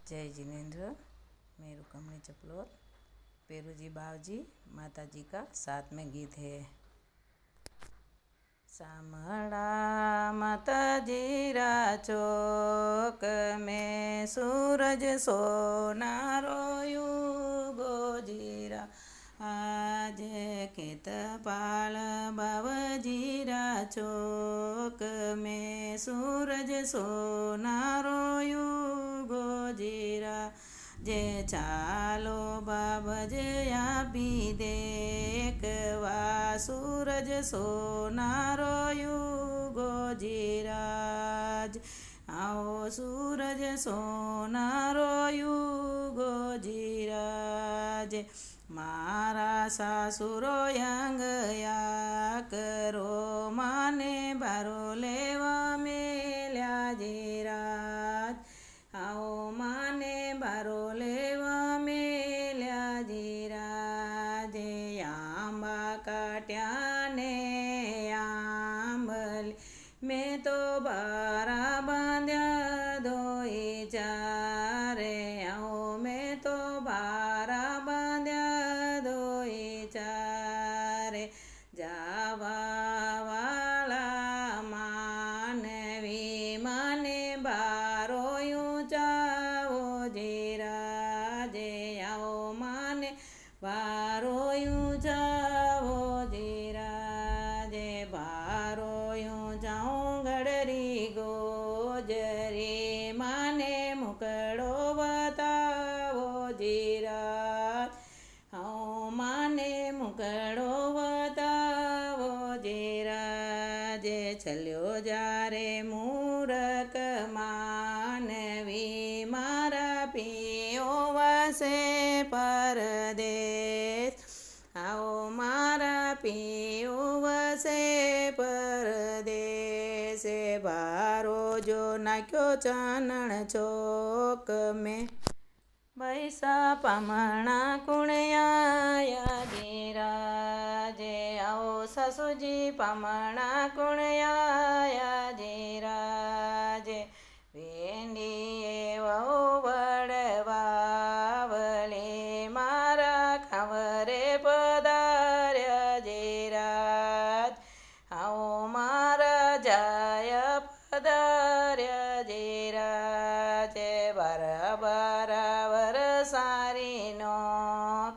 जय जिनेन्द्र। मैं रुकमणी चपलोर। पेरूजी बावजी माता जी का 7वें गीत है। सामड़ा माता जी रा चौक में सूरज सोनारो युगो जीरा आज खेतपाल बावजी रा चौक में सूरज सोनारो युगो जीरा जे चालो बाबजे आपी देखवा सूरज सोनारो युगो जीराज आओ सूरज सोनारो युगो जीराज मारा सासुरो यंगया करो माने बारो लेवा मेल्या जीराज आओ माने बारो लेवा मेल्या जीराज आंबा काट्याने आंबली मैं तो बारा बांध्या दोई चारे आओ मैं तो बारा बांध्या दोई चारे जावा वाला मानवी माने बारो यूं जाओ जीराजे आओ माने बारो यूं जाओ जीराजे बारो यूं जाऊं गड़री गोजरी माने मुकड़ो बताओ जीराज आओ माने मुकड़ो बताओ जीराजे चल्यो जारे मूरख मानवी मारा पियो वसे परदेश आओ मारा पियो वसे परदेश बारो जो नाक्यो चानण चौक में बैसा पमणा कुणया जीराजे आओ ससुजी पमणा कुणया जीराजे वेंडी वो वड़वावले मारा खवरे पधार्या जीराज आओ मारा जाय पधार्या जीराजे बराबर सारी नोक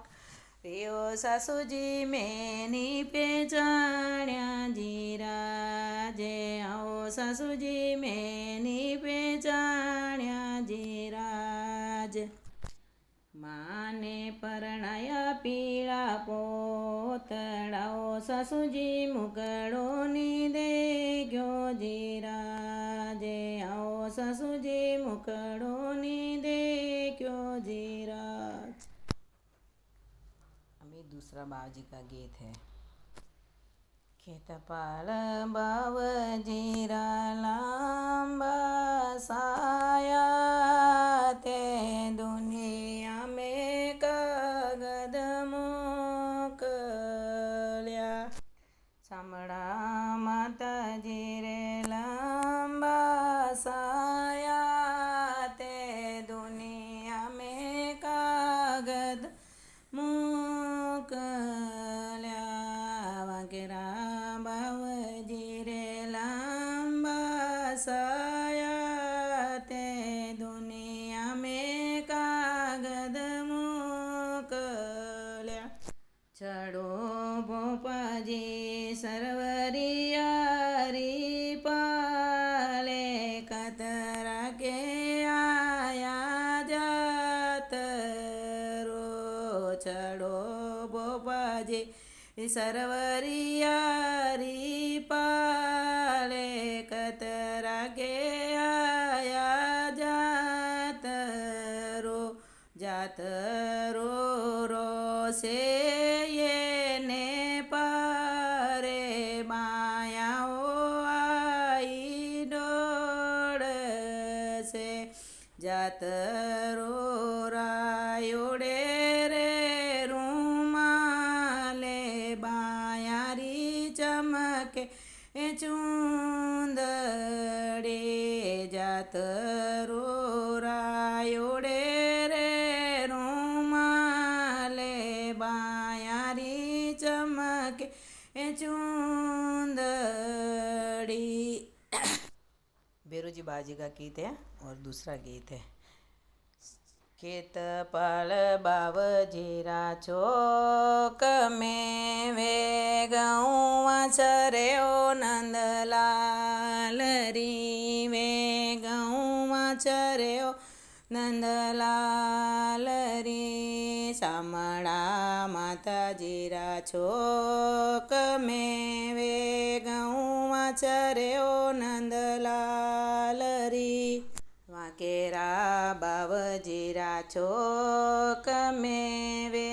रियो सासुजी मैनी पेचाण्या जीराजे आओ सासुजी मैनी पेचाण्या जीराज माने परणाया पीला पोतड़ाओ सासुजी मुकड़ो नी दे गयो जीराजे आओ सासुजी मुकड़ो नी दे गयो जीराज। अभी दूसरा बावजी का गीत है। खेतपाल बावजीरा लांबा साया ते दुनिया में कागद मोकल्या सामड़ा माता जी रे लांबा साया ते दुनिया में कागद मोकल्या वगैरा बावजी रे लांबा साया ते दुनिया में कागद मोकल्या चढ़ो भोपाजी सरवरियारी पाले कतरा के आया जात रो चढ़ो भोपाजी सरवरियारी पाले कतरा के आया जात रो रो से ये ने पारे माया ओ आई डोड़ से जात रो रायोड़े रे रूमाले बायारी चमके चूंदड़े जात रो रायोड़े बाजी का गीत है और दूसरा गीत है। खेत पाल बावजीरा चौक में वे गौवा चरे ओ नंदलाल री वे गौवा चरे ओ नंदलाल री शामड़ा माताजीरा चौक में वे गौवा चरे ओ नंदलाल री वाकेरा बावजीरा चौक में वे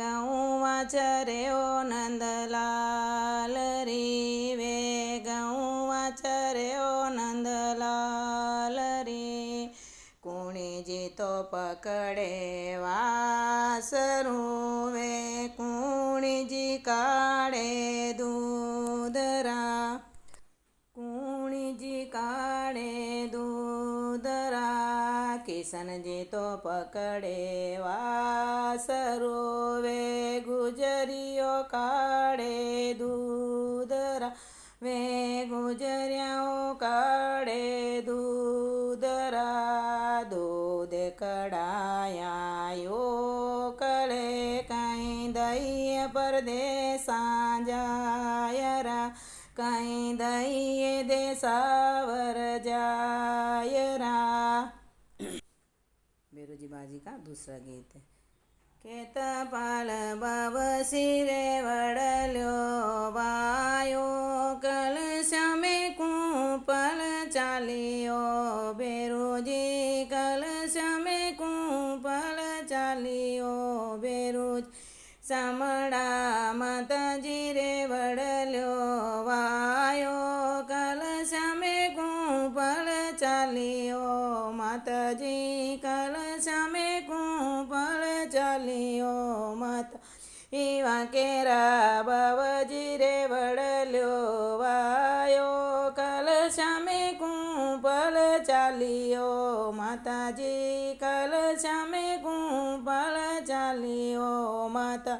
गौवा चरे ओ नंदलाल री वे गौवा चरे ओ नंदलाल री कुणी जी तो पकड़े वासरू वे कुणी जी काढ़े दूधरा कुणी जी काढ़े दूधरा किशन जी तो पकड़े वासरू वे गुजरियो काढ़े दूधरा वे गुजरियाओ काढ़े दूधरा दूध कड़ाया यो कले कहीं दही परदेसा जायरा कहीं दही देसावर जायरा। बेरोजी बाजी का दूसरा गीत है। खेत पाल बाबसी रे वड़ल्यो वायो कल श्यामे कुपल चालियो बेरोजी कल श्यामे कुपल चालियो बेरोज शामड़ा माताजी रे वड़ल्यो वायो कल श्यामे कुपल चालियो माताजी कल श्यामे कुपल चालियो माता वाकेरा बावजी रे वड़ल्यो वायो कल श्यामे कुपल चालियो माताजी कल श्यामे कुपल चालियो माता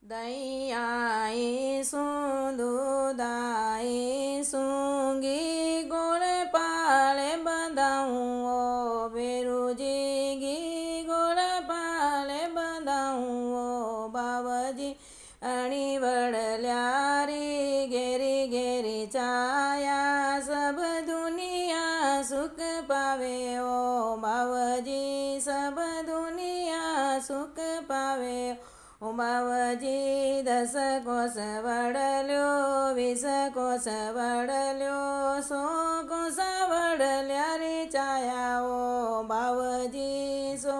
दही आई दूधाई सूंगी गोड़ पाले बंधाऊँ ओ बेरुजी घी गोड़ पाले बंधाऊँ ओ बाबजी अणी वड़ल्यारी घेरी घेरी छाया सब दुनिया सुख पावे ओ बाबजी सब दुनिया सुख पावे ओ बाबजी 10 कोस वड़ल्यो 20 कोस वड़ल्यो 100 कोस वड़ल्या रे छाया ओ बाबजी 100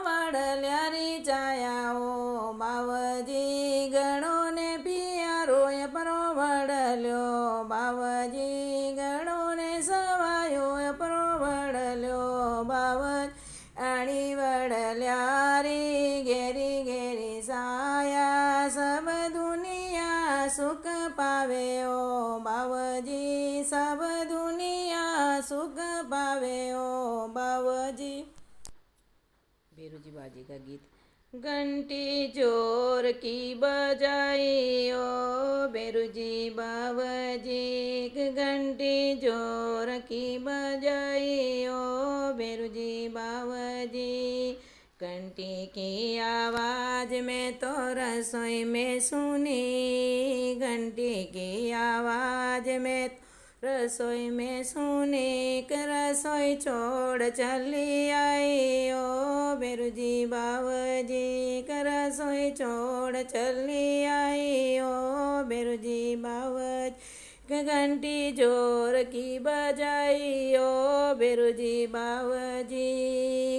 वड़ल्या रे छाया ओ बाबजी गणो ने पियारो परो वड़ल्यो बाबजी गणो ने सवायो परो वड़ल्यो बाबज अणी वड़ल्या रे घेरी घेरी साया सब दुनिया सुख पावे ओ बाबजी सब दुनिया सुख पावे ओ बाबजी। बेरोजी बाजी का गीत। घंटी जोर की बजाई ओ बेरुजी बाबजी घंटी जोर की बजाई ओ बेरुजी बाबजी घंटी की आवाज़ में तो रसोई में सुनी घंटी की आवाज़ में रसोई में सुनी रसोई छोड़ चली आई ओ बेरुजी बाबजी रसोई छोड़ चली आई ओ बेरुजी बाबजी घंटी जोर की बजाई ओ बेरुजी बाबजी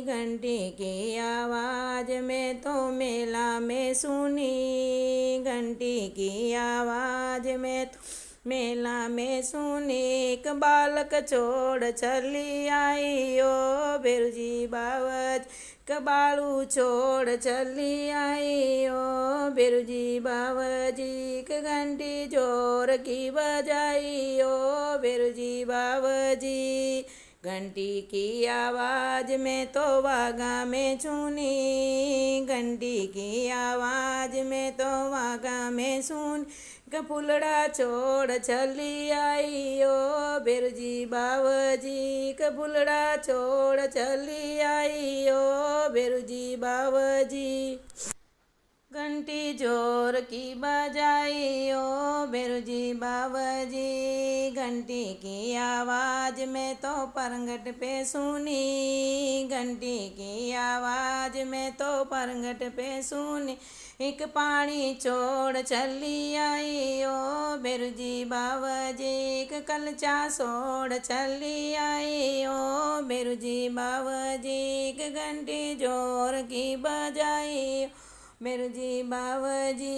घंटी की आवाज़ में तो मेला में सुनी घंटी की आवाज़ में तो मेला में सुनी एक बालक छोड़ चली आई ओ बेरुजी बाबजी कबाड़ू छोड़ चली आई ओ बेरुजी बाबजी घंटी जोर की बजाई ओ बेरुजी बाबजी घंटी की आवाज़ में तो वागा में चुनी घंटी की आवाज़ में तो वागा में सुन કે ફૂલડા છોડ છલી आई ओ बेरुजी बावजी के फूलड़ा छोड़ चली आई ओ बेरुजी बावजी घंटी जोर की बजाई ओ बेरुजी बावजी घंटी की आवाज में तो परंगट पे सुनी घंटी की आवाज में तो परंगट पे सुनी एक पानी छोड़ चली आई ओ बेरुजी बावजी एक कलचा छोड़ चली आई ओ बेरुजी बावजी एक घंटी जोर की बजाई बेरुजी बावजी।